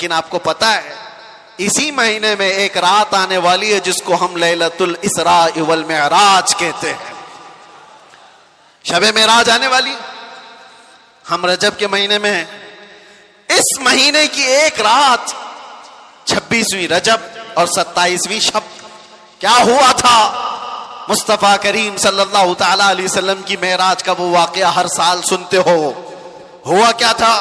لیکن آپ کو پتا ہے اسی مہینے میں ایک رات آنے والی ہے جس کو ہم لیلۃ الاسراء والمعراج کہتے ہیں. شب معراج آنے والی. ہم رجب کے مہینے میں ہیں. اس مہینے کی ایک رات 26ویں رجب اور 27ویں شب کیا ہوا تھا؟ مصطفیٰ کریم صلی اللہ تعالی علیہ وسلم کی معراج کا وہ واقعہ ہر سال سنتے ہو. ہوا کیا تھا؟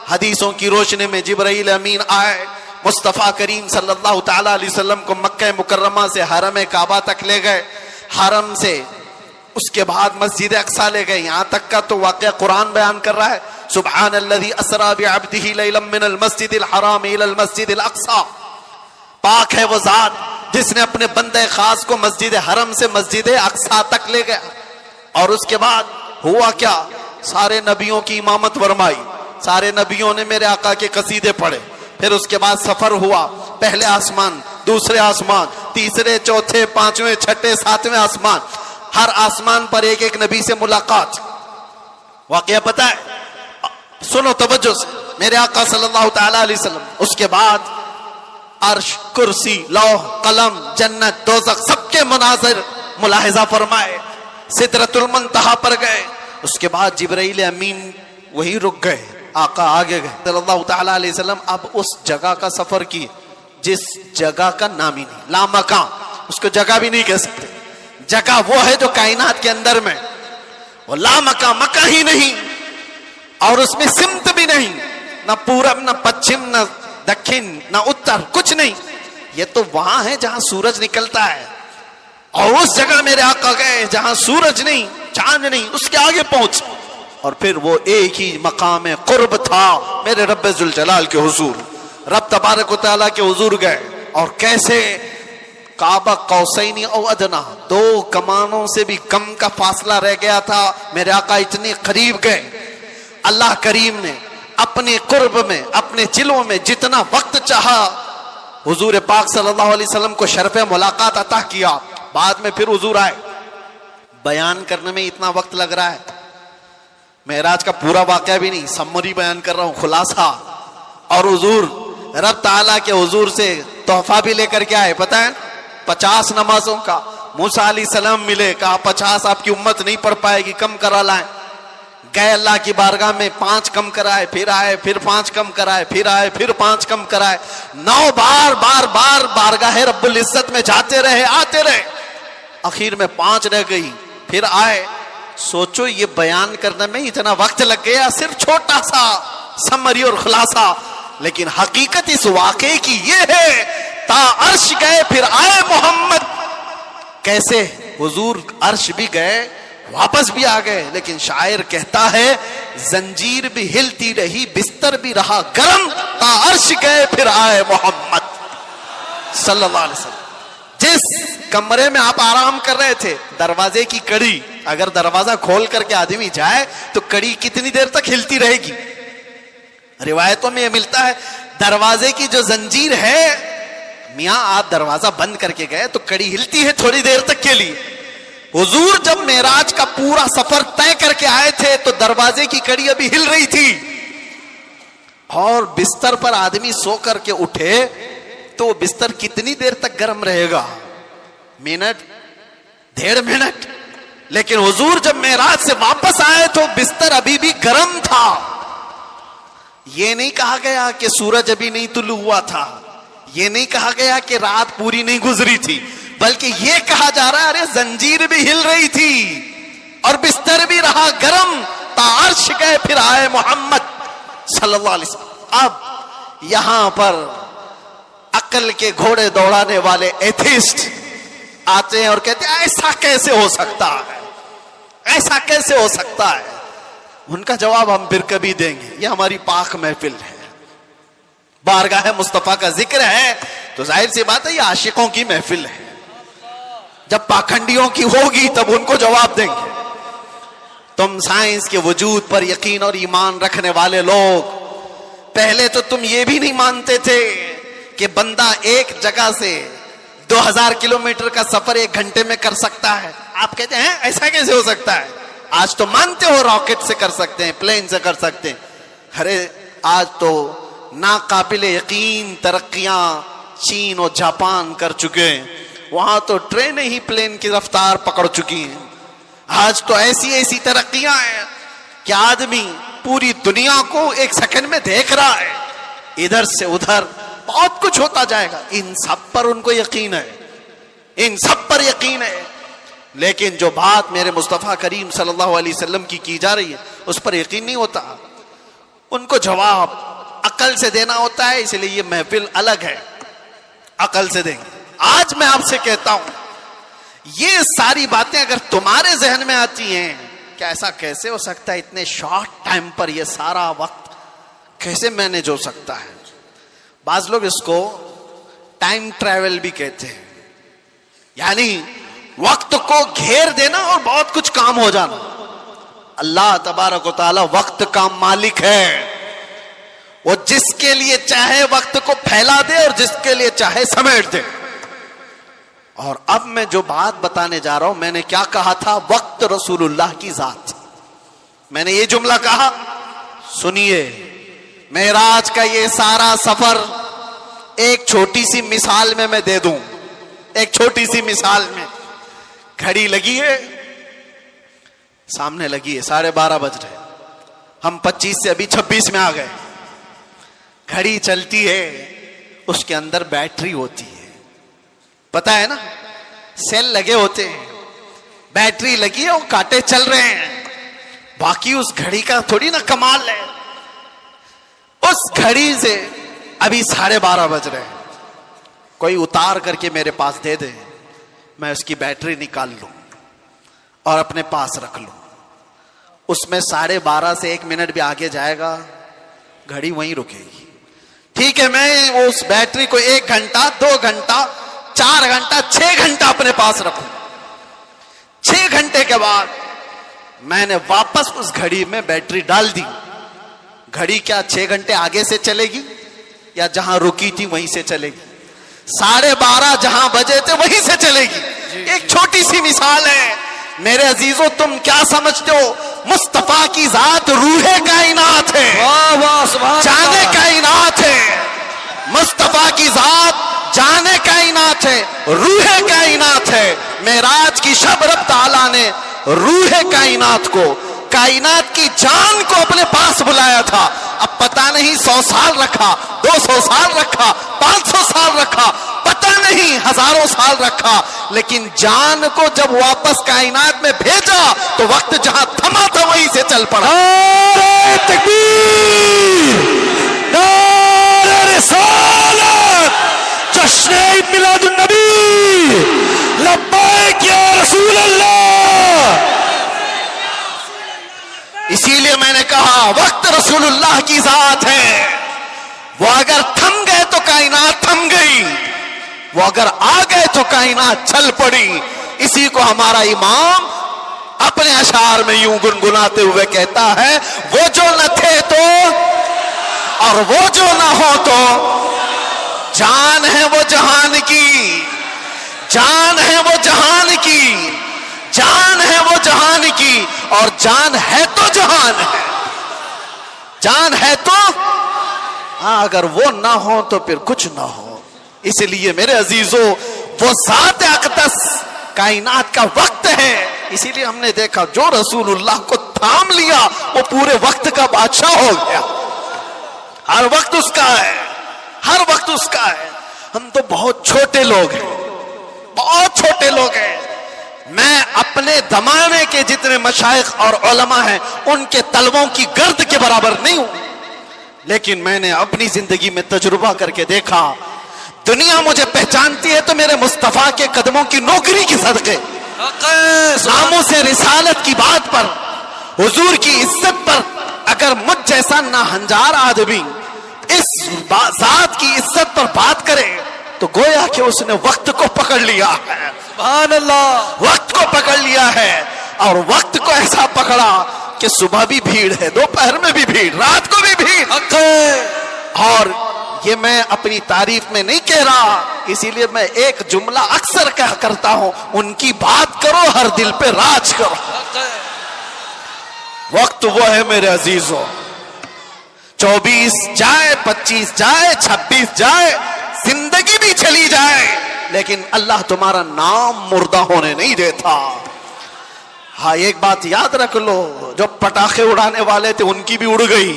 حدیثوں کی روشنی میں جبرائیل امین آئے, مصطفیٰ کریم صلی اللہ تعالی علیہ وسلم کو مکہ مکرمہ سے حرم کعبہ تک لے گئے. حرم سے اس کے بعد مسجد اقصی لے گئے. یہاں تک کا تو واقعہ قرآن بیان کر رہا ہے, سبحان الذی اسری بعبدہ لیلا من المسجد الحرام الی المسجد الاقصی. پاک ہے وہ ذات جس نے اپنے بندے خاص کو مسجد حرم سے مسجد اقصی تک لے گیا. اور اس کے بعد ہوا کیا؟ سارے نبیوں کی امامت فرمائی, سارے نبیوں نے میرے آقا کے قصیدے پڑھے. پھر اس کے بعد سفر ہوا, پہلے آسمان, دوسرے آسمان, تیسرے, چوتھے, پانچویں, چھٹے, ساتویں آسمان. ہر آسمان پر ایک ایک نبی سے ملاقات. واقعہ پتا ہے؟ سنو توجہ سے, میرے آقا صلی اللہ تعالی علیہ وسلم اس کے بعد عرش, کرسی, لوح, قلم, جنت, دوزخ سب کے مناظر ملاحظہ فرمائے. سدرۃ المنتہا پر گئے. اس کے بعد جبرائیل امین وہی رک گئے, آقا آگے گئے صلی اللہ تعالی علیہ وسلم. اب اس جگہ کا سفر کی جس جگہ کا نام ہی نہیں, لامکان, اس کو جگہ بھی نہیں کہہ سکتے. جگہ وہ ہے جو کائنات کے اندر میں, وہ لامکان, مکہ ہی نہیں, اور اس میں سمت بھی نہیں, نہ پورب, نہ پچھم, نہ دکھن, نہ اتر, کچھ نہیں. یہ تو وہاں ہے جہاں سورج نکلتا ہے, اور اس جگہ میرے آقا گئے جہاں سورج نہیں, چاند نہیں, اس کے آگے پہنچ. اور پھر وہ ایک ہی مقام قرب تھا میرے رب ذوالجلال کے حضور. رب تبارک و تعالیٰ کے حضور گئے, اور کیسے؟ کعبہ قوسین او ادنا, 2 کمانوں سے بھی کم کا فاصلہ رہ گیا تھا. میرے آقا اتنے قریب گئے. اللہ کریم نے اپنے قرب میں, اپنے چلوں میں جتنا وقت چاہا حضور پاک صلی اللہ علیہ وسلم کو شرف ملاقات عطا کیا. بعد میں پھر حضور آئے. بیان کرنے میں اتنا وقت لگ رہا ہے, معراج کا پورا واقعہ بھی نہیں, سمری بیان کر رہا ہوں, خلاصہ. اور حضور رب تعالیٰ کے حضور سے تحفہ بھی لے کر کے آئے, پتہ ہے 50 نمازوں کا. موسیٰ علیہ السلام ملے, کہا 50 آپ کی امت نہیں پڑھ پائے گی, کم کرا لائیں. گئے اللہ کی بارگاہ میں, 5 کم کرائے, پھر آئے, پھر 5 کم کرائے, پھر آئے, پھر 5 کم کرائے. 9 بار بار بار بارگاہ رب العزت میں جاتے رہے, آتے رہے. اخیر میں 5 رہ گئی, پھر آئے. سوچو یہ بیان کرنے میں اتنا وقت لگ گیا, صرف چھوٹا سا سمری اور خلاصہ. لیکن حقیقت اس واقعے کی یہ ہے, تا عرش گئے پھر آئے محمد. کیسے؟ حضور عرش بھی گئے, واپس بھی آ گئے. لیکن شاعر کہتا ہے زنجیر بھی ہلتی رہی, بستر بھی رہا گرم, تا عرش گئے پھر آئے محمد صلی اللہ علیہ وسلم. جس کمرے میں آپ آرام کر رہے تھے, دروازے کی کڑی, اگر دروازہ کھول کر کے آدمی جائے تو کڑی کتنی دیر تک ہلتی رہے گی؟ روایتوں میں یہ ملتا ہے دروازے کی جو زنجیر ہے, میاں آپ دروازہ بند کر کے گئے تو کڑی ہلتی ہے تھوڑی دیر تک کے لیے. حضور جب معراج کا پورا سفر طے کر کے آئے تھے تو دروازے کی کڑی ابھی ہل رہی تھی, اور بستر پر آدمی سو کر کے اٹھے تو بستر کتنی دیر تک گرم رہے گا؟ Minute, 1.5 minute. لیکن حضور جب معراج سے واپس آئے تو بستر ابھی بھی گرم تھا. یہ نہیں کہا گیا کہ سورج ابھی نہیں طلوع ہوا تھا, یہ نہیں کہا گیا کہ رات پوری نہیں گزری تھی, بلکہ یہ کہا جا رہا ہے ارے زنجیر بھی ہل رہی تھی اور بستر بھی رہا گرم, تا عرش گئے پھر آئے محمد صلی اللہ علیہ وسلم. اب یہاں پر عقل کے گھوڑے دوڑانے والے ایتھیسٹ آتے ہیں اور کہتے ہیں ایسا کیسے ہو سکتا ہے, ایسا کیسے ہو سکتا ہے. ان کا جواب ہم پھر کبھی دیں گے. یہ ہماری پاک محفل ہے, بارگاہ مصطفیٰ کا ذکر ہے, تو ظاہر سی بات ہے یہ عاشقوں کی محفل ہے. جب پاکھنڈیوں کی ہوگی تب ان کو جواب دیں گے. تم سائنس کے وجود پر یقین اور ایمان رکھنے والے لوگ, پہلے تو تم یہ بھی نہیں مانتے تھے کہ بندہ ایک جگہ سے 2000 کلومیٹر کا سفر 1 گھنٹے میں کر سکتا ہے. آپ کہتے ہیں ایسا کیسے ہو سکتا ہے؟ آج تو مانتے ہو راکٹ سے کر سکتے ہیں, پلین سے کر سکتے ہیں. ارے آج تو ناقابل یقین ترقیاں چین اور جاپان کر چکے ہیں. وہاں تو ٹرینیں ہی پلین کی رفتار پکڑ چکی ہیں. آج تو ایسی ترقیاں ہیں کہ آدمی پوری دنیا کو ایک سیکنڈ میں دیکھ رہا ہے. ادھر سے ادھر بہت کچھ ہوتا جائے گا. ان سب پر ان کو یقین ہے, ان سب پر یقین ہے. لیکن جو بات میرے مصطفیٰ کریم صلی اللہ علیہ وسلم کی جا رہی ہے اس پر یقین نہیں ہوتا. ان کو جواب عقل سے دینا ہوتا ہے, اس لیے یہ محفل الگ ہے, عقل سے دیں گے. آج میں آپ سے کہتا ہوں, یہ ساری باتیں اگر تمہارے ذہن میں آتی ہیں کہ ایسا کیسے ہو سکتا ہے, اتنے شارٹ ٹائم پر یہ سارا وقت کیسے مینیج ہو سکتا ہے. بعض لوگ اس کو ٹائم ٹریول بھی کہتے ہیں, یعنی وقت کو گھیر دینا اور بہت کچھ کام ہو جانا. اللہ تبارک و تعالی وقت کا مالک ہے. وہ جس کے لیے چاہے وقت کو پھیلا دے اور جس کے لیے چاہے سمیٹ دے. اور اب میں جو بات بتانے جا رہا ہوں, میں نے کیا کہا تھا, وقت رسول اللہ کی ذات. میں نے یہ جملہ کہا, سنیے, معراج کا یہ سارا سفر ایک چھوٹی سی مثال میں دے دوں. ایک چھوٹی سی مثال میں, گھڑی لگی ہے سامنے, لگی ہے 12:30 بج رہے, ہم 25 سے ابھی 26 میں آ گئے. گھڑی چلتی ہے, اس کے اندر بیٹری ہوتی ہے, پتا ہے نا, سیل لگے ہوتے ہیں, بیٹری لگی ہے, وہ کانٹے چل رہے ہیں. باقی اس گھڑی کا تھوڑی نا کمال ہے. اس گھڑی سے ابھی 12:30 بج رہے ہیں, کوئی اتار کر کے میرے پاس دے دے, میں اس کی بیٹری نکال لوں اور اپنے پاس رکھ لوں. اس میں 12:30 سے 1 منٹ بھی آگے جائے گا, گھڑی وہیں رکے گی. ٹھیک ہے, میں اس بیٹری کو 1 گھنٹہ 2 گھنٹہ 4 گھنٹہ 6 گھنٹہ اپنے پاس رکھوں. 6 گھنٹے کے بعد میں نے واپس اس گھڑی میں بیٹری ڈال دی. گھڑی کیا 6 گھنٹے آگے سے چلے گی یا جہاں رکی تھی وہیں سے چلے گی؟ 12:30 جہاں بجے تھے وہیں سے چلے گی. ایک چھوٹی سی مثال ہے. میرے عزیزو, تم کیا سمجھتے ہو, مصطفیٰ کی ذات روح کائنات ہے, جان کائنات ہے. مصطفیٰ کی ذات جان کائنات ہے, روح کائنات ہے. معراج کی شب رب تعالیٰ نے روح کائنات کو, کائنات کی جان کو اپنے پاس بلایا تھا. اب پتہ نہیں 100 سال رکھا, 200 سال رکھا, 500 سال رکھا, پتہ نہیں ہزاروں سال رکھا, لیکن جان کو جب واپس کائنات میں بھیجا تو وقت جہاں تھما تھا وہیں سے چل پڑا. نعرہ تکبیر, نعرہ رسالت, جشن عید میلاد النبی, لبیک یا رسول اللہ. اسی لیے میں نے کہا وقت رسول اللہ کی ذات ہے. وہ اگر تھم گئے تو کائنات تھم گئی, وہ اگر آ گئے تو کائنات چل پڑی. اسی کو ہمارا امام اپنے اشعار میں یوں گنگناتے ہوئے کہتا ہے, وہ جو نہ تھے تو اور وہ جو نہ ہو تو, جان ہے وہ جہان کی, جان ہے وہ جہان کی, جان ہے وہ جہان کی, اور جان ہے تو جہان ہے, جان ہے تو ہاں, اگر وہ نہ ہو تو پھر کچھ نہ ہو. اس لیے میرے عزیزو, وہ ذات اقدس کائنات کا وقت ہے. اسی لیے ہم نے دیکھا جو رسول اللہ کو تھام لیا وہ پورے وقت کا بادشاہ ہو گیا. ہر وقت اس کا ہے, ہر وقت اس کا ہے. ہم تو بہت چھوٹے لوگ ہیں, بہت چھوٹے لوگ ہیں. میں اپنے زمانے کے جتنے مشائخ اور علماء ہیں ان کے طلبوں کی گرد کے برابر نہیں ہوں, لیکن میں نے اپنی زندگی میں تجربہ کر کے دیکھا, دنیا مجھے پہچانتی ہے تو میرے مصطفیٰ کے قدموں کی نوکری کی صدقے, ناموں سے رسالت کی بات پر, حضور کی عزت پر. اگر مجھ جیسا ناہنجار آدمی اس ذات کی عزت پر بات کرے تو گویا کہ اس نے وقت کو پکڑ لیا ہے. سبحان اللہ, وقت کو پکڑ لیا ہے, اور وقت کو ایسا پکڑا کہ صبح بھی بھیڑ ہے, دوپہر میں بھی بھیڑ, رات کو بھی بھیڑ. اور یہ میں اپنی تعریف میں نہیں کہہ رہا, اسی لیے میں ایک جملہ اکثر کہا کرتا ہوں, ان کی بات کرو ہر دل پہ راج کرو. وقت وہ ہے میرے عزیزوں, 24 جائے, 25 جائے, 26 جائے, زندگی بھی چلی جائے, لیکن اللہ تمہارا نام مردہ ہونے نہیں دیتا. ہاں ایک بات یاد رکھ لو, جو پٹاخے اڑانے والے تھے ان کی بھی اڑ گئی,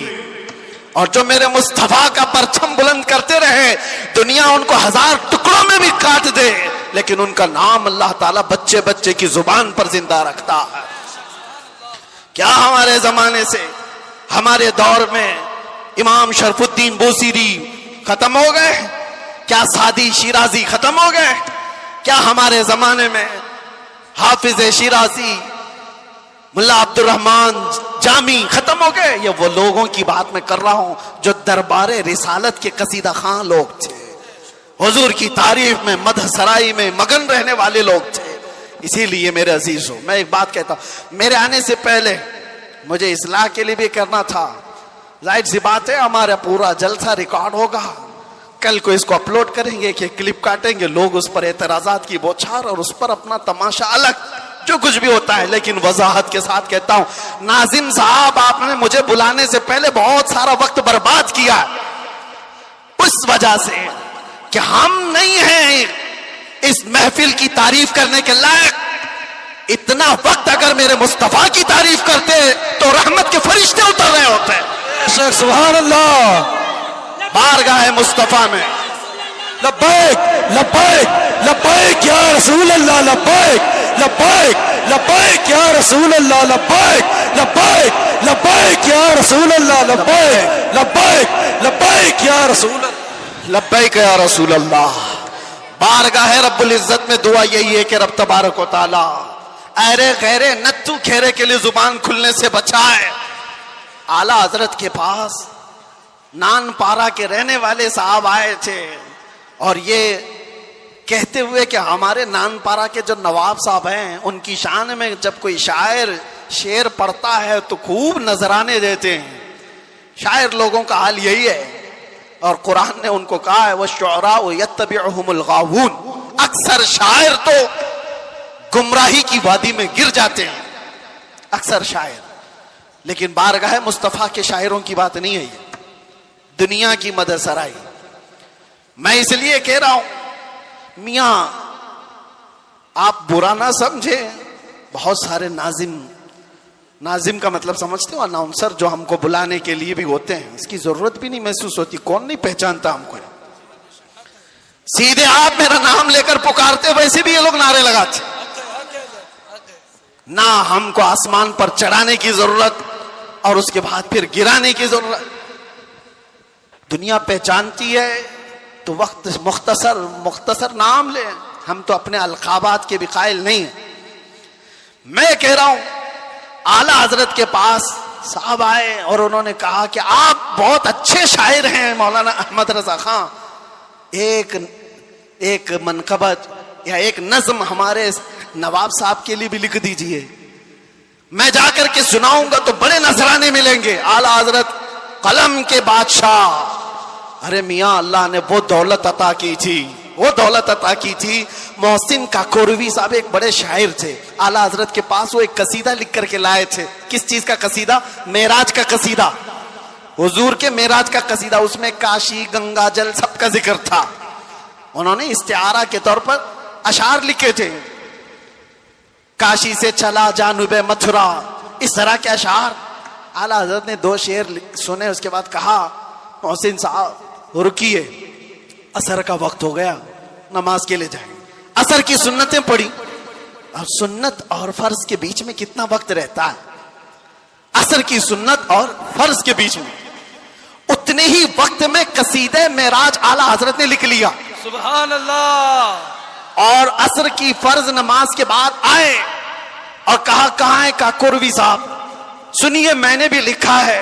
اور جو میرے مصطفیٰ کا پرچم بلند کرتے رہے دنیا ان کو 1000 ٹکڑوں میں بھی کاٹ دے, لیکن ان کا نام اللہ تعالیٰ بچے بچے کی زبان پر زندہ رکھتا ہے. کیا ہمارے زمانے سے, ہمارے دور میں امام شرف الدین بوسیری ختم ہو گئے؟ کیا سعدی شیرازی ختم ہو گئے؟ کیا ہمارے زمانے میں حافظ شیرازی, ملا عبد الرحمن جامی ختم ہو گئے؟ یہ وہ لوگوں کی بات میں کر رہا ہوں جو دربار رسالت کے قصیدہ خواں لوگ تھے, حضور کی تعریف میں مدح سرائی میں مگن رہنے والے لوگ تھے. اسی لیے میرے عزیزوں میں ایک بات کہتا ہوں, میرے آنے سے پہلے مجھے اصلاح کے لیے بھی کرنا تھا. ظاہر سی بات ہے ہمارا پورا جلسہ ریکارڈ ہوگا, کل کو اس کو اپلوڈ کریں گے کہ کلپ کاٹیں گے, لوگ اس پر اعتراضات کی بوچھار اور اس پر اپنا تماشا الگ جو کچھ بھی ہوتا ہے. لیکن وضاحت کے ساتھ کہتا ہوں, ناظم صاحب آپ نے مجھے بلانے سے پہلے بہت سارا وقت برباد کیا اس وجہ سے کہ ہم نہیں ہیں اس محفل کی تعریف کرنے کے لائق. اتنا وقت اگر میرے مصطفیٰ کی تعریف کرتے تو رحمت کے فرشتے اتر رہے ہوتے. سبحان اللہ. بارگاہ مصطفیٰ میں لبیک لبیک لبیک یا رسول اللہ, لبیک لبیک لبیک یا رسول اللہ, لبیک لبیک لبیک یا رسول اللہ, لبیک لبیک لبیک یا رسول اللہ, لبیک یا رسول اللہ. بارگاہ رب العزت میں دعا یہی ہے کہ رب تبارک و تعالی ایرے غیرے نتو کھیرے کے لیے زبان کھلنے سے بچائے. اعلیٰ حضرت کے پاس نان پارا کے رہنے والے صاحب آئے تھے اور یہ کہتے ہوئے کہ ہمارے نان پارا کے جو نواب صاحب ہیں ان کی شان میں جب کوئی شاعر شعر پڑھتا ہے تو خوب نذرانے دیتے ہیں. شاعر لوگوں کا حال یہی ہے, اور قرآن نے ان کو کہا ہے وَالشُّعَرَاءُ يَتَّبِعُهُمُ الْغَاوُونَ, اکثر شاعر تو گمراہی کی وادی میں گر جاتے ہیں, اکثر شاعر. لیکن بارگاہ مصطفیٰ کے شاعروں کی بات نہیں ہے یہ, دنیا کی مدح سرائی. میں اس لیے کہہ رہا ہوں میاں آپ برا نہ سمجھے, بہت سارے ناظم کا مطلب سمجھتے ہو اناؤنسر جو ہم کو بلانے کے لیے بھی ہوتے ہیں, اس کی ضرورت بھی نہیں محسوس ہوتی, کون نہیں پہچانتا ہم کو. سیدھے آپ میرا نام لے کر پکارتے, ویسے بھی یہ لوگ نعرے لگاتے. نہ ہم کو آسمان پر چڑھانے کی ضرورت اور اس کے بعد پھر گرانے کی ضرورت. دنیا پہچانتی ہے تو وقت مختصر نام لے, ہم تو اپنے القابات کے بھی قائل نہیں ہیں. میں کہہ رہا ہوں اعلیٰ حضرت کے پاس صاحب آئے اور انہوں نے کہا کہ آپ بہت اچھے شاعر ہیں مولانا احمد رضا خان, ایک منقبت یا ایک نظم ہمارے نواب صاحب کے لیے بھی لکھ دیجئے, میں جا کر کے سناؤں گا تو بڑے نذرانے ملیں گے. اعلیٰ حضرت قلم کے بادشاہ, ارے میاں اللہ نے وہ دولت عطا کی تھی, محسن کاکوروی صاحب ایک بڑے شاعر تھے, اعلیٰ حضرت کے پاس وہ ایک قصیدہ لکھ کر کے لائے تھے. کس چیز کا قصیدہ؟ معراج کا قصیدہ, حضور کے معراج کا قصیدہ. اس میں کاشی گنگا جل سب کا ذکر تھا. انہوں نے استعارہ کے طور پر اشعار لکھے تھے, کاشی سے چلا جانب متھرا, اس طرح کے اشعار. اعلیٰ حضرت نے 2 شعر سنے, اس کے بعد کہا محسن صاحب رکیے, عصر کا وقت ہو گیا, نماز کے لیے جائیں. عصر کی سنتیں پڑھی, اور سنت اور فرض کے بیچ میں کتنا وقت رہتا ہے؟ عصر کی سنت اور فرض کے بیچ میں اتنے ہی وقت میں قصیدہ معراج اعلیٰ حضرت نے لکھ لیا. سبحان اللہ. اور عصر کی فرض نماز کے بعد آئے اور کہا کہاں ہے کاکوروی صاحب, سنیے میں نے بھی لکھا ہے.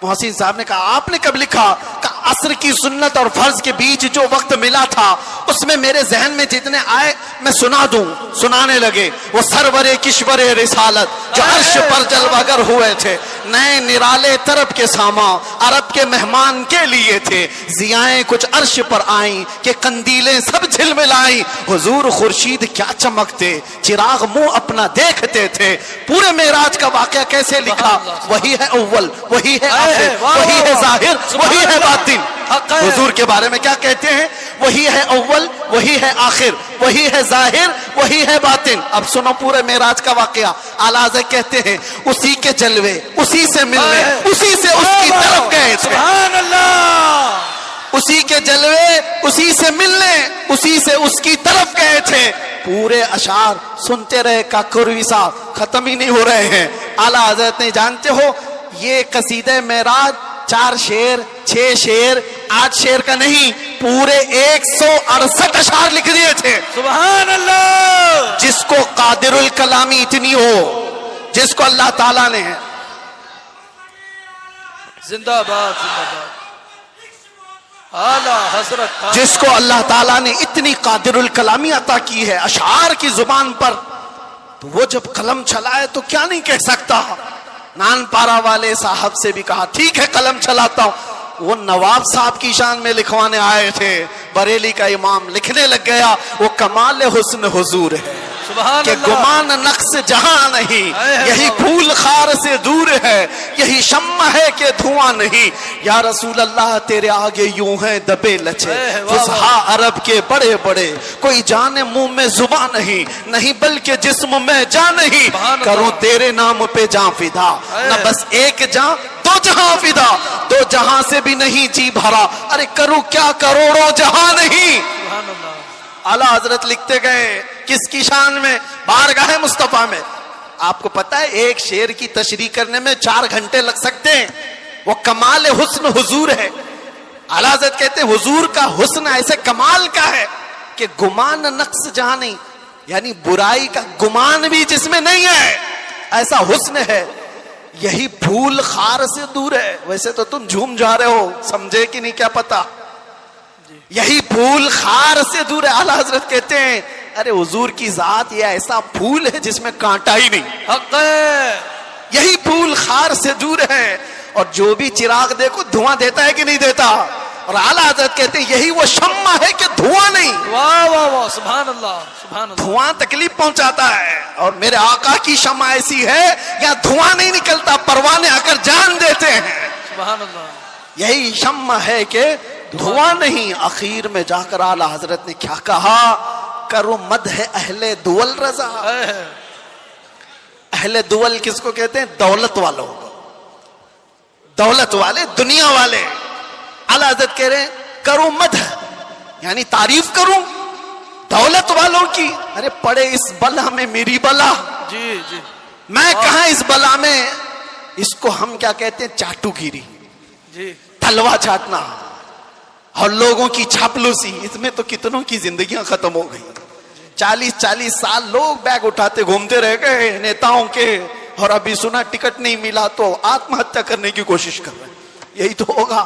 محسن صاحب نے کہا آپ نے کب لکھا؟ کہا عصر کی سنت اور فرض کے بیچ جو وقت ملا تھا اس میں میرے ذہن میں جتنے آئے میں سنا دوں. سنانے لگے. وہ سرور کشور رسالت جو عرش پر جلوگر ہوئے تھے, نئے نرالے طرب کے ساما عرب کے مہمان کے لیے تھے. ضیائیں کچھ عرش پر آئیں کہ قندیلیں سب جھلملائیں. حضور خورشید کیا چمکتے, چراغ منہ اپنا دیکھتے تھے. پورے معراج کا واقعہ کیسے لکھا؟ وہی ہے اول, وہی ہے آخر, وہی ہے ظاہر, وہی ہے باطن. حضور کے بارے میں کیا کہتے ہیں؟ وہی ہے اول, وہی ہے آخر, وہی ہے ظاہر, وہی ہے باطن. اب سنو پورے معراج کا واقعہ. اعلیٰ حضرت کہتے ہیں اسی کے جلوے, اسی سے ملنے, اسی سے اس کی طرف گئے تھے. سبحان اللہ. اسی کے جلوے, اسی سے ملنے, اسی سے اس کی طرف گئے تھے. پورے اشعار سنتے رہے کاکروی صاحب, ختم ہی نہیں ہو رہے ہیں. اعلیٰ حضرت نے, جانتے ہو یہ قصیدہ معراج 4 شعر 6 شعر 8 شعر کا نہیں, پورے 168 اشعار لکھ دیے تھے. سبحان اللہ. جس کو قادر الکلامی اتنی ہو, جس کو اللہ تعالیٰ نے زندہ باد زندہ باد اعلیٰ حضرت, جس کو اللہ تعالیٰ نے اتنی قادر الکلامی عطا کی ہے اشعار کی زبان پر, تو وہ جب قلم چلائے تو کیا نہیں کہہ سکتا. نان پارا والے صاحب سے بھی کہا ٹھیک ہے قلم چلاتا ہوں. وہ نواب صاحب کی شان میں لکھوانے آئے تھے, بریلی کا امام لکھنے لگ گیا وہ کمال حسن حضور ہے کہ گمان نقص جہاں نہیں, یہی پھول خار سے دور ہے, یہی شمع ہے کہ دھواں نہیں. یا رسول اللہ تیرے آگے یوں ہیں دبے لچے فصحا عرب کے بڑے بڑے, کوئی جانے منہ میں زباں نہیں, نہیں بلکہ جسم میں جان نہیں. کروں تیرے نام پہ جاں فدا, نہ بس ایک جاں دو جہاں فدا, دو جہاں سے بھی نہیں جی بھرا, ارے کروں کیا کروڑوں جہاں نہیں. اعلیٰ حضرت لکھتے گئے کس کی شان میں؟ بارگاہ مصطفیٰ میں. آپ کو پتا ہے ایک شعر کی تشریح کرنے میں 4 گھنٹے لگ سکتے ہیں. وہ کمال حسن حضور ہے. اعلیٰ حضرت کہتے ہیں حضور کا حسن ایسے کمال کا ہے کہ گمان نقص جہاں نہیں, یعنی برائی کا گمان بھی جس میں نہیں ہے, ایسا حسن ہے. یہی پھول خار سے دور ہے. ویسے تو تم جھوم جا رہے ہو, سمجھے کہ نہیں کیا پتا. یہی پھول خار سے دور ہے. اعلیٰ حضرت کہتے ہیں ارے حضور کی ذات یہ ایسا پھول ہے جس میں کانٹا ہی نہیں. حق ہے. یہی پھول خار سے دور ہے, اور جو بھی چراغ دیکھو دھواں دیتا ہے کہ نہیں دیتا. اور اعلیٰ حضرت کہتے ہیں یہی وہ شمع ہے کہ دھواں نہیں. واہ واہ واہ, سبحان اللہ سبحان اللہ. دھواں تکلیف پہنچاتا ہے, اور میرے آقا کی شمع ایسی ہے یا دھواں نہیں نکلتا, پروانے آ کر جان دیتے ہیں. سبحان اللہ. یہی شمع ہے کہ دھواں نہیں. اخیر میں جا کر اعلیٰ حضرت نے کیا کہا؟ کرو مد ہے اہل دول رضا. اہل دول کس کو کہتے ہیں؟ دولت والوں کو, دولت والے, دنیا والے. اعلیٰ حضرت کہہ رہے ہیں کرو مد, یعنی تعریف کروں دولت والوں کی. ارے پڑے اس بلا میں میری بلا, جی جی, میں کہاں اس بلا میں. اس کو ہم کیا کہتے ہیں؟ چاٹو گیری, جی, تلوا چاٹنا اور لوگوں کی چاپلوسی. اس میں تو کتنوں کی زندگیاں ختم ہو گئی. 40 سال لوگ بیگ اٹھاتے گھومتے رہ گئے نیتاؤں کے, اور ابھی سنا ٹکٹ نہیں ملا تو آتم ہتیا کرنے کی کوشش کر رہے ہیں. یہی تو ہوگا.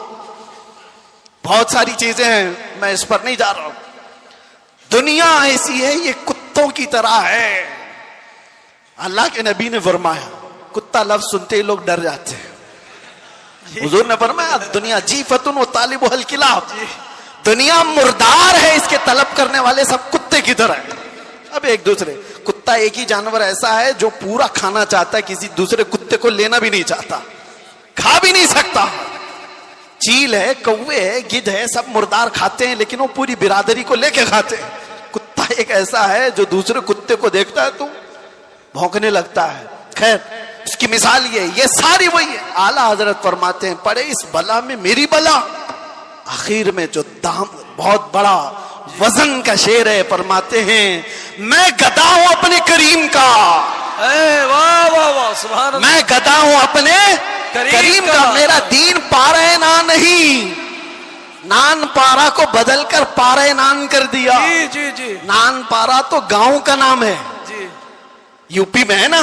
بہت ساری چیزیں ہیں, میں اس پر نہیں جا رہا ہوں. دنیا ایسی ہے یہ کتوں کی طرح ہے. اللہ کے نبی نے فرمایا کتا لفظ سنتے ہی لوگ ڈر جاتے ہیں. حضور نے فرمایا دنیا جیفتن و طالب و الکلاب, دنیا مردار ہے, اس کے طلب کرنے والے سب کتے کی طرح ہیں. اب ایک دوسرے, کتا ایک ہی جانور ایسا ہے جو پورا کھانا چاہتا ہے, کسی دوسرے کتے کو لینا بھی نہیں چاہتا, کھا بھی نہیں سکتا. چیل ہے, کوے ہے, گدھ ہے, سب مردار کھاتے ہیں لیکن وہ پوری برادری کو لے کے کھاتے ہیں. کتا ایک ایسا ہے جو دوسرے کتے کو دیکھتا ہے تو بھونکنے لگتا ہے. خیر اس کی مثال یہ ساری وہی ہے. اعلیٰ حضرت فرماتے ہیں پڑے اس بلا میں میری بلا. آخر میں جو دام بہت بڑا وزن کا شعر ہے, فرماتے ہیں میں گدا ہوں اپنے کریم کا. واہ واہ واہ, سبحان اللہ. میں گدا ہوں اپنے کریم کا. میرا دین پارہ نان نہیں, نان پارا کو بدل کر پارہ نان کر دیا. جی جی جی, نان پارا تو گاؤں کا نام ہے, جی, یو پی میں ہے نا.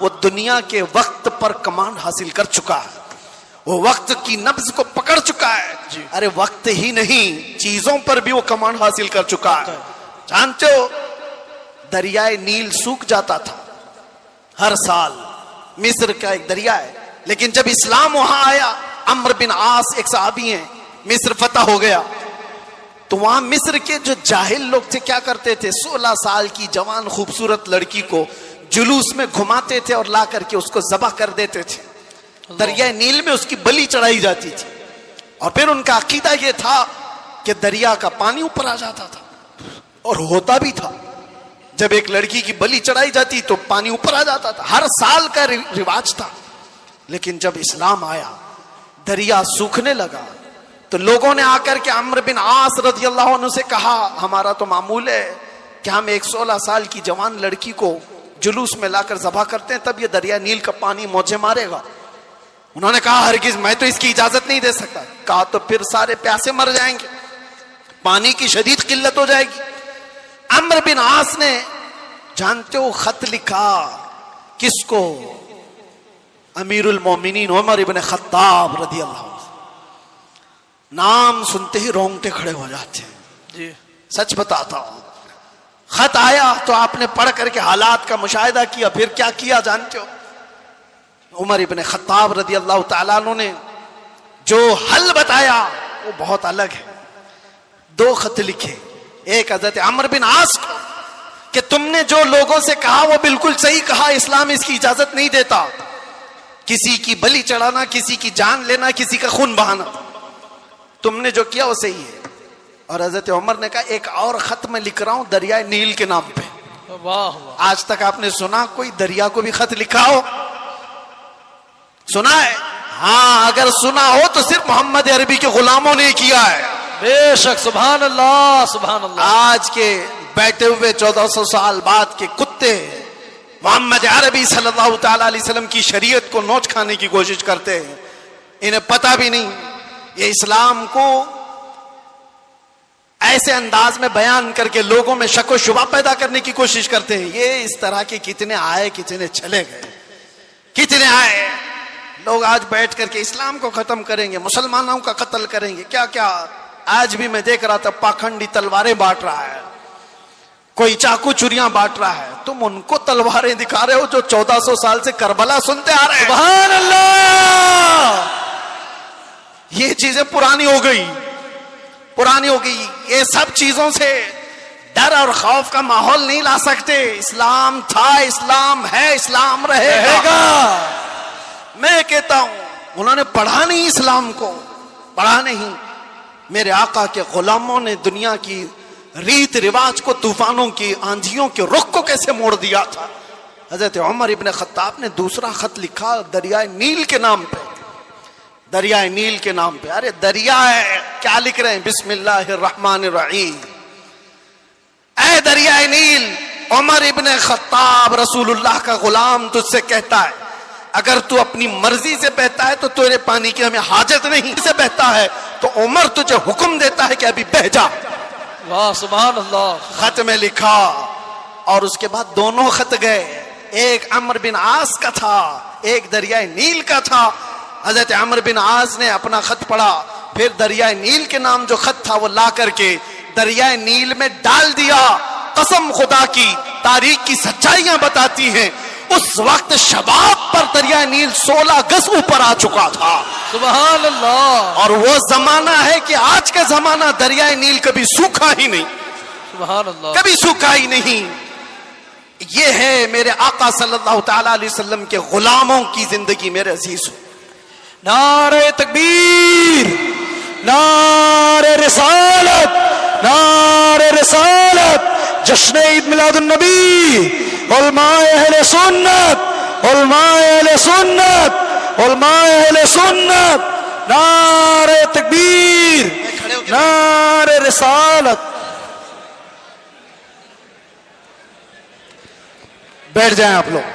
وہ دنیا کے وقت پر کمانڈ حاصل کر چکا ہے، وہ وقت کی نبض کو پکڑ چکا ہے۔ ارے وقت ہی نہیں، چیزوں پر بھی وہ کمانڈ حاصل کر چکا ہے۔ جانتے ہو دریائے نیل سوکھ جاتا تھا ہر سال، مصر کا ایک دریا ہے، لیکن جب اسلام وہاں آیا، عمرو بن عاص ایک صحابی ہیں، مصر فتح ہو گیا، تو وہاں مصر کے جو جاہل لوگ تھے کیا کرتے تھے، 16 سال کی جوان خوبصورت لڑکی کو جلوس میں گھماتے تھے اور لا کر کے اس کو ذبح کر دیتے تھے، دریائے نیل میں اس کی بلی چڑھائی جاتی تھی، اور پھر ان کا عقیدہ یہ تھا کہ دریا کا پانی اوپر آ جاتا تھا، اور ہوتا بھی تھا، جب ایک لڑکی کی بلی چڑھائی جاتی تو پانی اوپر آ جاتا تھا، ہر سال کا رواج تھا۔ لیکن جب اسلام آیا، دریا سوکھنے لگا، تو لوگوں نے آ کر کے عمرو بن عاص رضی اللہ عنہ سے کہا، ہمارا تو معمول ہے کہ ہم ایک 16 سال کی جوان لڑکی کو جلوس میں لا کر ذبح کرتے ہیں، تب یہ دریا نیل کا پانی موجیں مارے گا۔ انہوں نے کہا ہرگز میں تو اس کی اجازت نہیں دے سکتا۔ کہا تو پھر سارے پیاسے مر جائیں گے، پانی کی شدید قلت ہو جائے گی۔ عمرو بن عاص نے جانتے ہو خط لکھا کس کو؟ امیر المومنین عمر ابن خطاب رضی اللہ عنہ۔ نام سنتے ہی رونگٹے کھڑے ہو جاتے ہیں، جی سچ بتاتا ہوں۔ خط آیا تو آپ نے پڑھ کر کے حالات کا مشاہدہ کیا، پھر کیا کیا جانتے ہو؟ عمر ابن خطاب رضی اللہ تعالیٰ عنہ نے جو حل بتایا وہ بہت الگ ہے۔ 2 خط لکھے، ایک حضرت عمرو بن عاص کو کہ تم نے جو لوگوں سے کہا وہ بالکل صحیح کہا، اسلام اس کی اجازت نہیں دیتا، کسی کی بلی چڑھانا، کسی کی جان لینا، کسی کا خون بہانا، تم نے جو کیا وہ صحیح ہے۔ اور حضرت عمر نے کہا ایک اور خط میں لکھ رہا ہوں دریائے نیل کے نام پہ۔ واہ واہ، آج تک آپ نے سنا کوئی دریا کو بھی خط لکھا ہو؟ سنا ہے؟ ہاں اگر سنا ہو تو صرف محمد عربی کے غلاموں نے کیا ہے۔ بے شک، سبحان اللہ سبحان اللہ۔ آج کے بیٹھے ہوئے 1400 سال بعد کے کتے محمد عربی صلی اللہ تعالی علیہ وسلم کی شریعت کو نوچ کھانے کی کوشش کرتے ہیں، انہیں پتہ بھی نہیں، یہ اسلام کو ایسے انداز میں بیان کر کے لوگوں میں شک و شبہ پیدا کرنے کی کوشش کرتے ہیں۔ یہ اس طرح کے کتنے آئے کتنے چلے گئے، کتنے آئے لوگ آج بیٹھ کر کے اسلام کو ختم کریں گے، مسلمانوں کا قتل کریں گے، کیا کیا۔ آج بھی میں دیکھ رہا تھا پاکھنڈی تلواریں بانٹ رہا ہے، کوئی چاقو چوریاں بانٹ رہا ہے، تم ان کو تلواریں دکھا رہے ہو جو 1400 سال سے کربلا سنتے آ رہے ہیں۔ سبحان اللہ، یہ چیزیں پرانی ہو گئی، پرانی ہو گئی۔ یہ سب چیزوں سے ڈر اور خوف کا ماحول نہیں لا سکتے۔ اسلام تھا، اسلام ہے، اسلام رہے گا۔ میں کہتا ہوں انہوں نے پڑھا نہیں اسلام کو، پڑھا نہیں۔ میرے آقا کے غلاموں نے دنیا کی ریت رواج کو، طوفانوں کی، آندھیوں کے رخ کو کیسے موڑ دیا تھا۔ حضرت عمر ابن خطاب نے دوسرا خط لکھا دریائے نیل کے نام پہ، دریائے نیل کے نام پہ۔ ارے دریا ہے، کیا لکھ رہے ہیں؟ بسم اللہ الرحمن الرحیم۔ اے دریائے نیل، عمر ابن خطاب رسول اللہ کا غلام تجھ سے کہتا ہے اگر تو اپنی مرضی سے بہتا ہے تو تیرے پانی کی ہمیں حاجت نہیں، سے بہتا ہے تو عمر تجھے حکم دیتا ہے کہ ابھی بہ جا۔ واہ سبحان اللہ۔ خط میں لکھا، اور اس کے بعد دونوں خط گئے، ایک عمرو بن عاص کا تھا، ایک دریائے نیل کا تھا۔ حضرت عمرو بن عاص نے اپنا خط پڑھا، پھر دریائے نیل کے نام جو خط تھا وہ لا کر کے دریائے نیل میں ڈال دیا۔ قسم خدا کی، تاریخ کی سچائیاں بتاتی ہیں اس وقت شباب پر دریائے نیل 16 گز اوپر آ چکا تھا۔ سبحان اللہ، اور وہ زمانہ ہے کہ آج کا زمانہ دریائے نیل کبھی سوکھا ہی نہیں، سبحان اللہ، کبھی سوکھا ہی نہیں۔ یہ ہے میرے آقا صلی اللہ تعالی علیہ وسلم کے غلاموں کی زندگی میرے عزیز۔ نعرہ تکبیر، نعرہ رسالت، نعرہ رسالت، جشن عید میلاد النبی، علماء اہل سنت، علماء اہل سنت، علماء اہل سنت، نعرہ تکبیر، نعرہ رسالت۔ بیٹھ جائیں آپ لوگ۔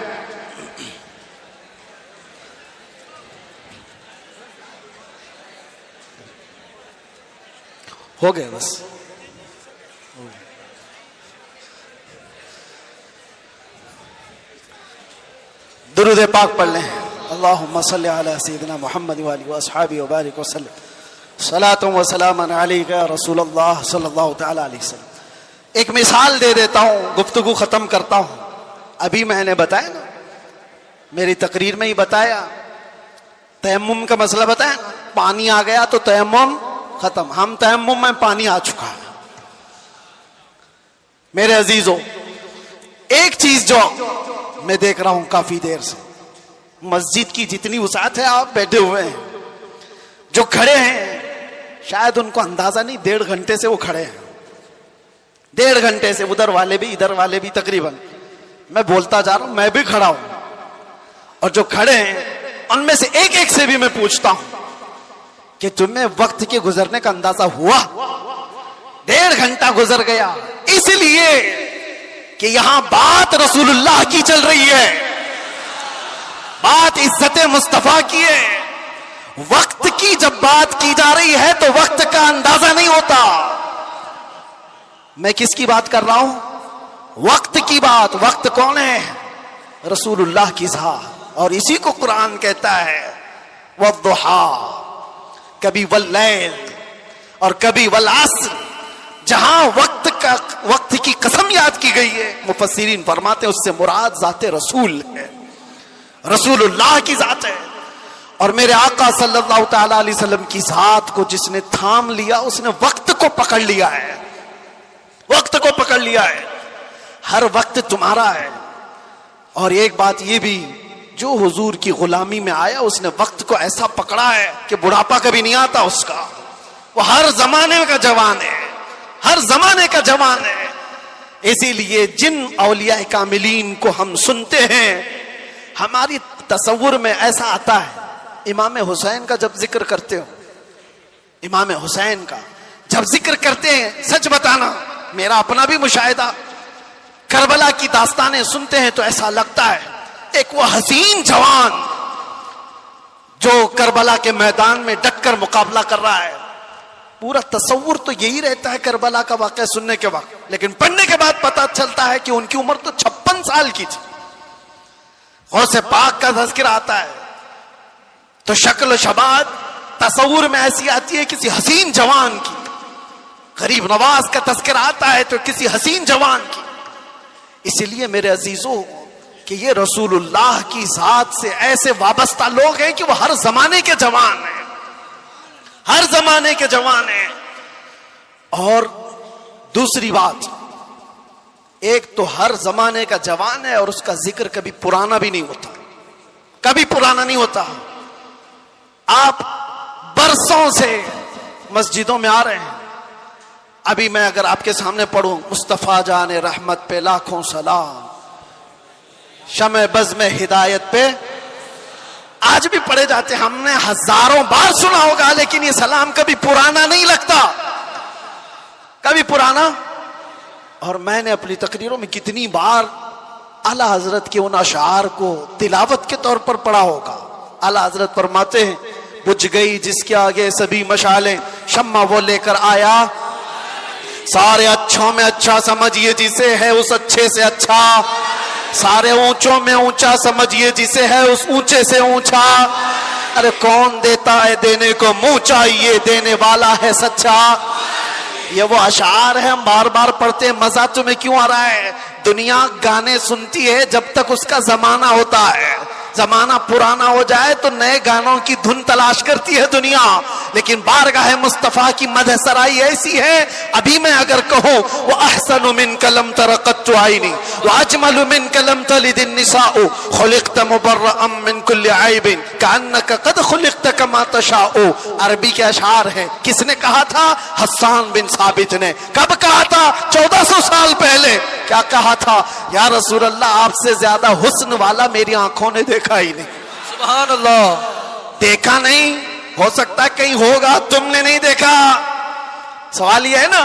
ہو گئے بس۔ درود پاک پڑھ لیں. اللہم صلی علی سیدنا محمد وآلہ واصحابہ وبارک وسلم. صلاۃ و سلام علیک یا رسول اللہ صلی اللہ تعالی علیہ وسلم. ایک مثال دے دیتا ہوں, گفتگو ختم کرتا ہوں. ابھی میں نے بتایا نا, میری تقریر میں ہی بتایا, تیمم کا مسئلہ بتایا نا, پانی آ گیا تو تیمم ختم. ہم تیمم میں پانی آ چکا ہے. میرے عزیزوں, ایک چیز جو میں دیکھ رہا ہوں کافی دیر سے, مسجد کی جتنی وسعت ہے, آپ بیٹھے ہوئے ہیں, جو کھڑے ہیں شاید ان کو اندازہ نہیں, 1.5 گھنٹے سے وہ کھڑے ہیں. 1.5 گھنٹے سے ادھر والے بھی ادھر والے بھی, تقریباً میں بولتا جا رہا ہوں, میں بھی کھڑا ہوں, اور جو کھڑے ہیں ان میں سے ایک ایک سے بھی میں پوچھتا ہوں کہ تمہیں وقت کے گزرنے کا اندازہ ہوا؟ 1.5 گھنٹہ گزر گیا, اس لیے کہ یہاں بات رسول اللہ کی چل رہی ہے, بات عزت مصطفیٰ کی ہے. وقت کی جب بات کی جا رہی ہے تو وقت کا اندازہ نہیں ہوتا. میں کس کی بات کر رہا ہوں؟ وقت کی بات. وقت کون ہے؟ رسول اللہ کی ذات. اور اسی کو قرآن کہتا ہے والضحیٰ, کبھی واللیل اور کبھی والعصر. جہاں وقت کی قسم یاد کی گئی ہے, مفسرین فرماتے ہیں اس سے مراد ذات رسول ہے, رسول اللہ کی ذات ہے. اور میرے آقا صلی اللہ تعالی علیہ وسلم کی ذات کو جس نے تھام لیا, اس نے وقت کو پکڑ لیا ہے, وقت کو پکڑ لیا ہے. ہر وقت تمہارا ہے. اور ایک بات یہ بھی, جو حضور کی غلامی میں آیا اس نے وقت کو ایسا پکڑا ہے کہ بڑھاپا کبھی نہیں آتا اس کا. وہ ہر زمانے کا جوان ہے, ہر زمانے کا جوان ہے. اسی لیے جن اولیاء کاملین کو ہم سنتے ہیں, ہماری تصور میں ایسا آتا ہے, امام حسین کا جب ذکر کرتے ہو, امام حسین کا جب ذکر کرتے ہیں, سچ بتانا میرا اپنا بھی مشاہدہ, کربلا کی داستانیں سنتے ہیں تو ایسا لگتا ہے ایک وہ حسین جوان جو کربلا کے میدان میں ڈٹ کر مقابلہ کر رہا ہے. پورا تصور تو یہی رہتا ہے کربلا کا واقعہ سننے کے وقت, لیکن پڑھنے کے بعد پتہ چلتا ہے کہ ان کی عمر تو 56 سال کی تھی. غوث پاک کا تذکرہ آتا ہے تو شکل و شباب تصور میں ایسی آتی ہے کسی حسین جوان کی. غریب نواز کا تذکرہ آتا ہے تو کسی حسین جوان کی. اس لیے میرے عزیزوں کہ یہ رسول اللہ کی ذات سے ایسے وابستہ لوگ ہیں کہ وہ ہر زمانے کے جوان ہیں, ہر زمانے کے جوان ہیں. اور دوسری بات, ایک تو ہر زمانے کا جوان ہے اور اس کا ذکر کبھی پرانا بھی نہیں ہوتا, کبھی پرانا نہیں ہوتا. آپ برسوں سے مسجدوں میں آ رہے ہیں. ابھی میں اگر آپ کے سامنے پڑھوں مصطفیٰ جان رحمت پہ لاکھوں سلام, شمع بزم ہدایت پہ, آج بھی پڑھے جاتے, ہم نے ہزاروں بار سنا ہوگا, لیکن یہ سلام کبھی پرانا نہیں لگتا, کبھی پرانا. اور میں نے اپنی تقریروں میں کتنی بار اعلی حضرت کے ان اشعار کو تلاوت کے طور پر پڑھا ہوگا. اعلی حضرت فرماتے ہیں بجھ گئی جس کے آگے سبھی مشالیں, شمع وہ لے کر آیا, سارے اچھوں میں اچھا سمجھیے جسے ہے اس اچھے سے اچھا, سارے اونچوں میں اونچا سمجھیے جسے ہے اس اونچے سے اونچا. ارے کون دیتا ہے دینے کو منہ چاہیے, دینے والا ہے سچا. یہ وہ اشعار ہے, ہم بار بار پڑھتے ہیں. مزہ تمہیں کیوں آ رہا ہے؟ دنیا گانے سنتی ہے جب تک اس کا زمانہ ہوتا ہے. زمانہ پرانا ہو جائے تو نئے گانوں کی دھن تلاش کرتی ہے دنیا. لیکن بارگاہ مصطفیٰ کی مدح سرائی ایسی ہے, ابھی میں اگر کہوں وہ احسن منک لم تر قط عینی واجمل منک لم تلد النساء خلقت مبرئا من كل عیب کانک قد خلقت کما تشاء. عربی کے اشعار ہیں. کس نے کہا تھا؟ حسان بن ثابت نے. کب کہا تھا؟ 1400 سال پہلے. کیا کہا تھا؟ یا رسول اللہ آپ سے زیادہ حسن والا میری آنکھوں نے دیکھا ہی نہیں. سبحان اللہ. دیکھا نہیں, ہو سکتا ہے کہیں ہوگا, تم نے نہیں دیکھا. سوال یہ ہے نا,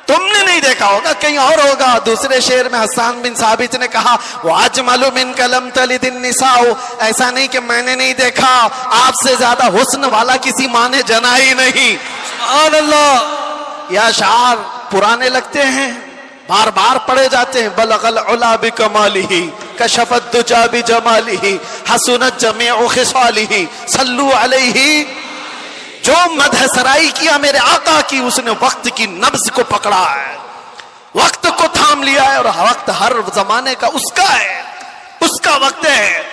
تم نے نہیں دیکھا ہوگا, کہیں اور ہوگا. دوسرے شعر میں حسان بن ثابت نے کہا وَأَجْمَلُ مِنْكَ لَمْ تَلِدِ النِّسَاءُ, ایسا نہیں کہ میں نے نہیں دیکھا, آپ سے زیادہ حسن والا کسی ماں نے جنا ہی نہیں. سبحان اللہ. یہ اشعار پرانے لگتے ہیں, بار بار پڑھے جاتے ہیں. بلغ العلا بکمالہ کشفت دجا بجمالہ حسنت جمیع خصالہ صلو علیہ. جو مدح سرائی کیا میرے آقا کی اس نے وقت کی نبض کو پکڑا ہے, وقت کو تھام لیا ہے, اور وقت ہر زمانے کا اس کا ہے, اس کا وقت ہے.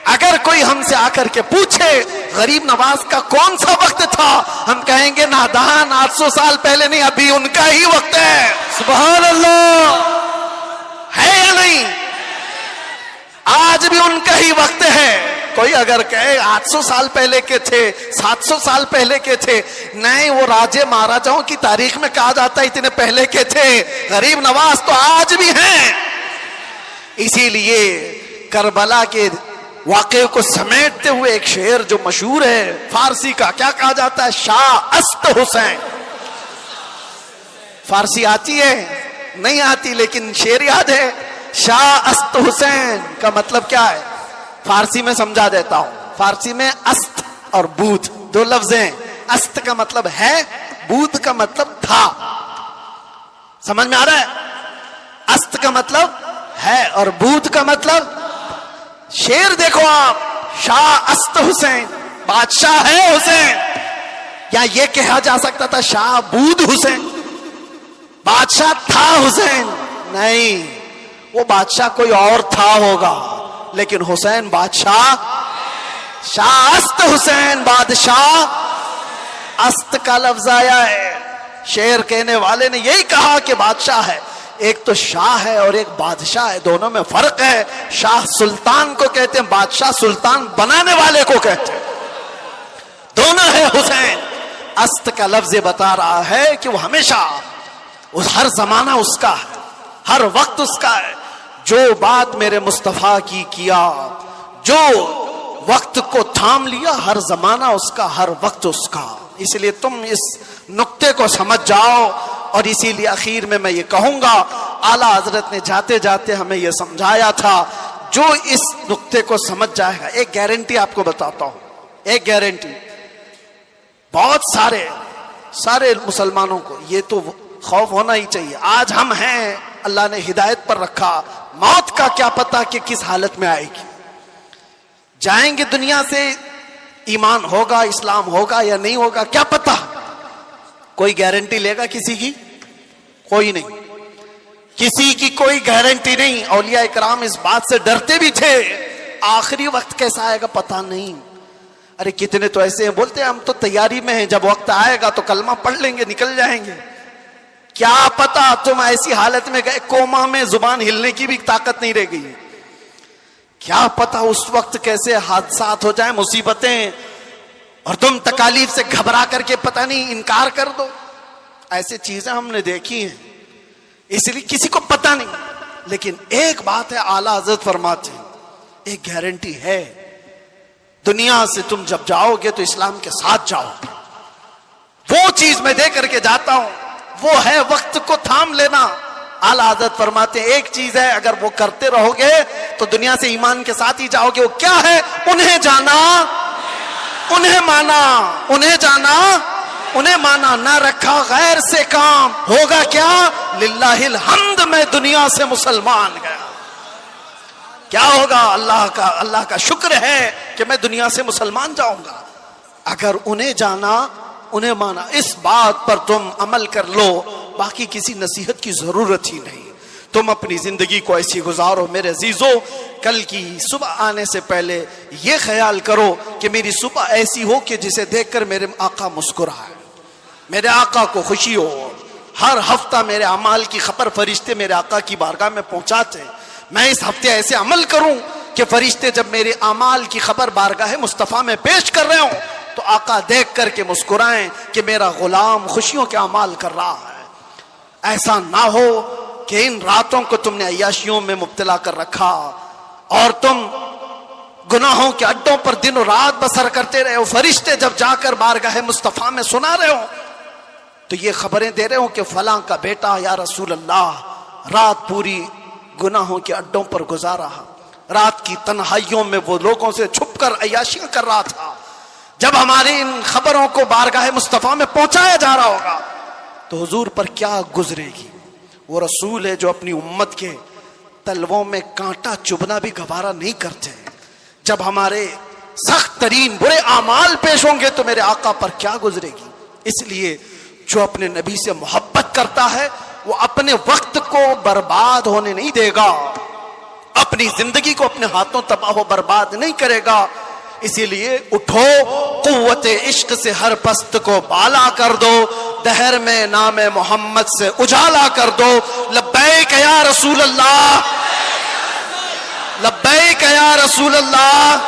اگر کوئی ہم سے آ کر کے پوچھے غریب نواز کا کون سا وقت تھا, ہم کہیں گے نادان 800 سال پہلے نہیں, ابھی ان کا ہی وقت ہے. سبحان اللہ. ہے یا نہیں؟ آج بھی ان کا ہی وقت ہے. کوئی اگر کہے 800 سال پہلے کے تھے, 700 سال پہلے کے تھے, نہیں, وہ راجے مہاراجاؤں کی تاریخ میں کہا جاتا ہے اتنے پہلے کے تھے. غریب نواز تو آج بھی ہیں. اسی لیے کربلا کے واقعے کو سمیٹتے ہوئے ایک شعر جو مشہور ہے فارسی کا, کیا کہا جاتا ہے؟ شاہ است حسین. فارسی آتی ہے؟ نہیں آتی, لیکن شعر یاد ہے. شاہ است حسین کا مطلب کیا ہے؟ فارسی میں سمجھا دیتا ہوں. فارسی میں است اور بود دو لفظ ہیں. است کا مطلب ہے, بود کا مطلب تھا. سمجھ میں آ رہا ہے؟ است کا مطلب ہے اور بود کا مطلب. شعر دیکھو آپ, شاہ است حسین, بادشاہ ہے حسین. یا یہ کہا جا سکتا تھا شاہ بود حسین, بادشاہ تھا حسین. نہیں, وہ بادشاہ کوئی اور تھا ہوگا, لیکن حسین بادشاہ. شاہ است حسین بادشاہ. است کا لفظ آیا ہے. شعر کہنے والے نے یہی کہا کہ بادشاہ ہے. ایک تو شاہ ہے اور ایک بادشاہ ہے, دونوں میں فرق ہے. شاہ سلطان کو کہتے ہیں, بادشاہ سلطان بنانے والے کو کہتے ہیں. دونوں ہے حسین. است کا لفظ بتا رہا ہے کہ وہ ہمیشہ, ہر زمانہ اس کا ہے, ہر وقت اس کا ہے. جو بات میرے مصطفیٰ کی کیا, جو وقت کو تھام لیا, ہر زمانہ اس کا, ہر وقت اس کا. اس لیے تم اس نقطے کو سمجھ جاؤ. اور اسی لیے اخیر میں یہ کہوں گا, اعلیٰ حضرت نے جاتے جاتے ہمیں یہ سمجھایا تھا, جو اس نقطے کو سمجھ جائے گا. ایک گارنٹی آپ کو بتاتا ہوں, ایک گارنٹی. بہت سارے مسلمانوں کو یہ تو خوف ہونا ہی چاہیے. آج ہم ہیں, اللہ نے ہدایت پر رکھا, موت کا کیا پتا کہ کس حالت میں آئے گی. جائیں گے دنیا سے, ایمان ہوگا, اسلام ہوگا یا نہیں ہوگا, کیا پتا. کوئی گارنٹی لے گا کسی کی؟ کوئی نہیں, کسی کی کوئی گارنٹی نہیں. اولیاء اکرام اس بات سے ڈرتے بھی تھے, آخری وقت کیسا آئے گا پتا نہیں. ارے کتنے تو ایسے ہیں بولتے ہیں ہم تو تیاری میں ہیں, جب وقت آئے گا تو کلمہ پڑھ لیں گے, نکل جائیں گے. کیا پتا تم ایسی حالت میں گئے, کوما میں زبان ہلنے کی بھی طاقت نہیں رہ گئی. کیا پتا اس وقت کیسے حادثات ہو جائیں, مصیبتیں, اور تم تکالیف سے گھبرا کر کے پتہ نہیں انکار کر دو. ایسے چیزیں ہم نے دیکھی ہیں, اس لیے کسی کو پتہ نہیں. لیکن ایک بات ہے, اعلیٰ حضرت فرماتے ہیں, ایک گارنٹی ہے, دنیا سے تم جب جاؤ گے تو اسلام کے ساتھ جاؤ گے. وہ چیز میں دے کر کے جاتا ہوں, وہ ہے وقت کو تھام لینا. اعلیٰ حضرت فرماتے ہیں ایک چیز ہے, اگر وہ کرتے رہو گے تو دنیا سے ایمان کے ساتھ ہی جاؤ گے. وہ کیا ہے؟ انہیں جانا, انہیں مانا, انہیں جانا, انہیں مانا. نہ رکھا غیر سے کام, ہوگا کیا؟ للہ الحمد, میں دنیا سے مسلمان گیا. کیا ہوگا؟ اللہ کا شکر ہے کہ میں دنیا سے مسلمان جاؤں گا. اگر انہیں جانا, انہیں مانا, اس بات پر تم عمل کر لو, باقی کسی نصیحت کی ضرورت ہی نہیں. تم اپنی زندگی کو ایسی گزارو. میرے عزیزو, کل کی صبح آنے سے پہلے یہ خیال کرو کہ میری صبح ایسی ہو کہ جسے دیکھ کر میرے آقا مسکرائے, میرے آقا کو خوشی ہو. ہر ہفتہ میرے اعمال کی خبر فرشتے میرے آقا کی بارگاہ میں پہنچاتے. میں اس ہفتے ایسے عمل کروں کہ فرشتے جب میرے اعمال کی خبر بارگاہ مصطفیٰ میں پیش کر رہے ہوں تو آقا دیکھ کر کے مسکرائیں کہ میرا غلام خوشیوں کے اعمال کر رہا ہے. ایسا نہ ہو کہ ان راتوں کو تم نے عیاشیوں میں مبتلا کر رکھا اور تم گناہوں کے اڈوں پر دن و رات بسر کرتے رہے ہو. فرشتے جب جا کر بارگاہ مصطفیٰ میں سنا رہے ہو تو یہ خبریں دے رہے ہو کہ فلاں کا بیٹا یا رسول اللہ رات پوری گناہوں کے اڈوں پر گزارا, رات کی تنہائیوں میں وہ لوگوں سے چھپ کر عیاشیاں کر رہا تھا. جب ہماری ان خبروں کو بارگاہ مصطفیٰ میں پہنچایا جا رہا ہوگا تو حضور پر کیا گزرے گی. وہ رسول ہے جو اپنی امت کے تلووں میں کانٹا چبھنا بھی گوارا نہیں کرتے. جب ہمارے سخت ترین برے اعمال پیش ہوں گے تو میرے آقا پر کیا گزرے گی. اس لیے جو اپنے نبی سے محبت کرتا ہے وہ اپنے وقت کو برباد ہونے نہیں دے گا, اپنی زندگی کو اپنے ہاتھوں تباہ و برباد نہیں کرے گا. اسی لیے اٹھو, قوت عشق سے ہر پست کو بالا کر دو, دہر میں نام محمد سے اجالا کر دو. لبیک یا رسول اللہ, لبیک یا رسول اللہ,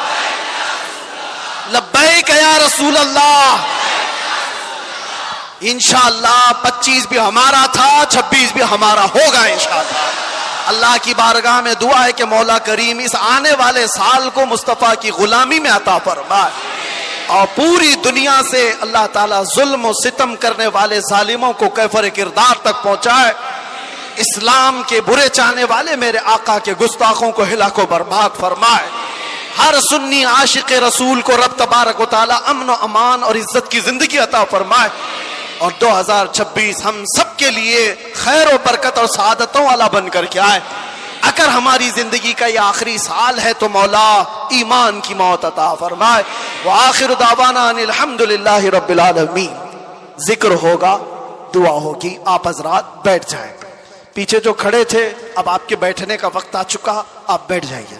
لبیک یا رسول اللہ. انشاءاللہ 25 بھی ہمارا تھا, 26 بھی ہمارا ہوگا انشاءاللہ. اللہ کی بارگاہ میں دعا ہے کہ مولا کریم اس آنے والے سال کو مصطفیٰ کی غلامی میں عطا فرمائے اور پوری دنیا سے اللہ تعالیٰ ظلم و ستم کرنے والے ظالموں کو کیفر کردار تک پہنچائے. اسلام کے برے چاہنے والے میرے آقا کے گستاخوں کو ہلاک و برباد فرمائے. ہر سنی عاشق رسول کو رب تبارک و تعالیٰ امن و امان اور عزت کی زندگی عطا فرمائے. اور 2026 ہم سب کے لیے خیر و برکت اور سعادتوں والا بن کر کے آئے. اگر ہماری زندگی کا یہ آخری سال ہے تو مولا ایمان کی موت عطا فرمائے. وآخر دعوانا ان الحمدللہ رب العالمین. ذکر ہوگا, دعا ہوگی, آپ حضرات بیٹھ جائیں. پیچھے جو کھڑے تھے اب آپ کے بیٹھنے کا وقت آ چکا, آپ بیٹھ جائیے.